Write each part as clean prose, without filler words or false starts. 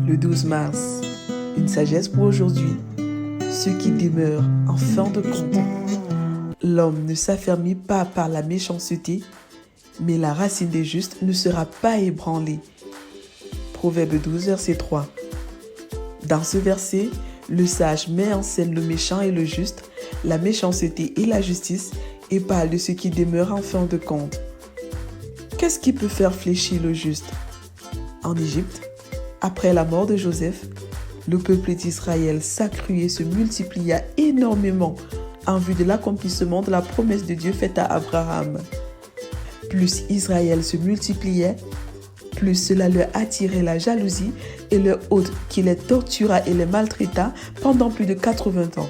Le 12 mars, une sagesse pour aujourd'hui. Ceux qui demeurent en fin de compte. L'homme ne s'affermit pas par la méchanceté, mais la racine des justes ne sera pas ébranlée. Proverbe 12, verset 3. Dans ce verset, le sage met en scène le méchant et le juste, la méchanceté et la justice, et parle de ceux qui demeurent en fin de compte. Qu'est-ce qui peut faire fléchir le juste? En Égypte, après la mort de Joseph, le peuple d'Israël s'accrut et se multiplia énormément en vue de l'accomplissement de la promesse de Dieu faite à Abraham. Plus Israël se multipliait, plus cela leur attirait la jalousie et leur hôte qui les tortura et les maltraita pendant plus de 80 ans.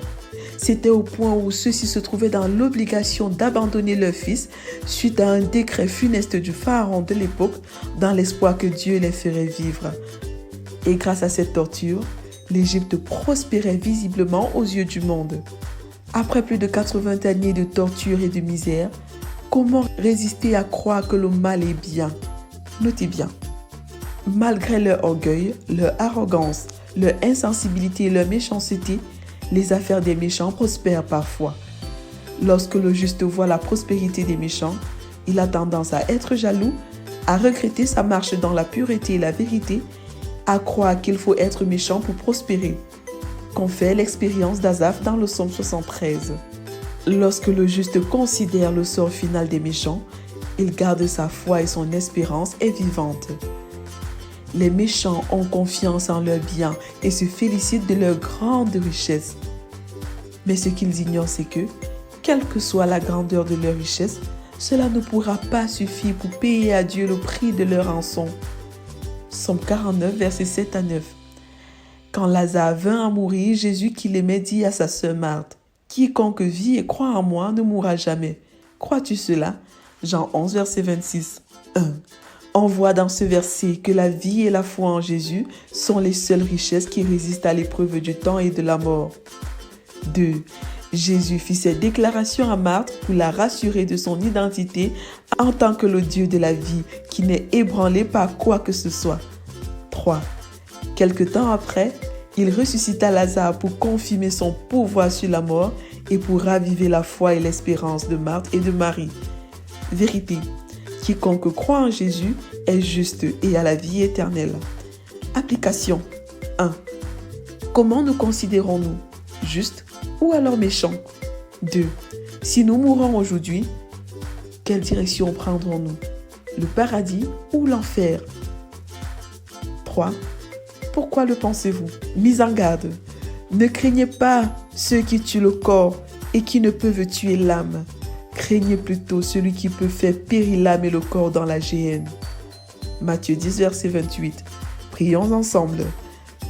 C'était au point où ceux-ci se trouvaient dans l'obligation d'abandonner leur fils suite à un décret funeste du pharaon de l'époque dans l'espoir que Dieu les ferait vivre. Et grâce à cette torture, l'Égypte prospérait visiblement aux yeux du monde. Après plus de 80 années de torture et de misère, comment résister à croire que le mal est bien? Notez bien. Malgré leur orgueil, leur arrogance, leur insensibilité et leur méchanceté, les affaires des méchants prospèrent parfois. Lorsque le juste voit la prospérité des méchants, il a tendance à être jaloux, à regretter sa marche dans la pureté et la vérité, à croire qu'il faut être méchant pour prospérer. Qu'en fait l'expérience d'Asaph dans le psaume 73. Lorsque le juste considère le sort final des méchants, il garde sa foi et son espérance est vivante. Les méchants ont confiance en leurs biens et se félicitent de leur grande richesse. Mais ce qu'ils ignorent, c'est que, quelle que soit la grandeur de leur richesse, cela ne pourra pas suffire pour payer à Dieu le prix de leur rançon. Psaume 49, versets 7 à 9. Quand Lazare vint à mourir, Jésus qui l'aimait dit à sa sœur Marthe, « Quiconque vit et croit en moi ne mourra jamais. Crois-tu cela ?» Jean 11, verset 26. 1. On voit dans ce verset que la vie et la foi en Jésus sont les seules richesses qui résistent à l'épreuve du temps et de la mort. 2. Jésus fit cette déclaration à Marthe pour la rassurer de son identité en tant que le Dieu de la vie qui n'est ébranlé par quoi que ce soit. 3. Quelque temps après, il ressuscita Lazare pour confirmer son pouvoir sur la mort et pour raviver la foi et l'espérance de Marthe et de Marie. Vérité. Quiconque croit en Jésus est juste et a la vie éternelle. Application 1. Comment nous considérons-nous? Justes ou alors méchants? 2. Si nous mourons aujourd'hui, quelle direction prendrons-nous? Le paradis ou l'enfer? 3. Pourquoi le pensez-vous? Mise en garde. Ne craignez pas ceux qui tuent le corps et qui ne peuvent tuer l'âme. Craignez plutôt celui qui peut faire périr l'âme et le corps dans la géhenne. Matthieu 10, verset 28. Prions ensemble.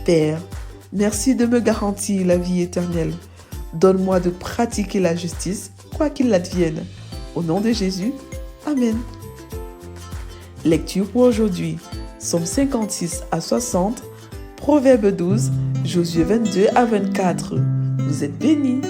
Père, merci de me garantir la vie éternelle. Donne-moi de pratiquer la justice, quoi qu'il advienne. Au nom de Jésus, Amen. Lecture pour aujourd'hui. Psaume 56 à 60, Proverbe 12, Josué 22 à 24. Vous êtes bénis.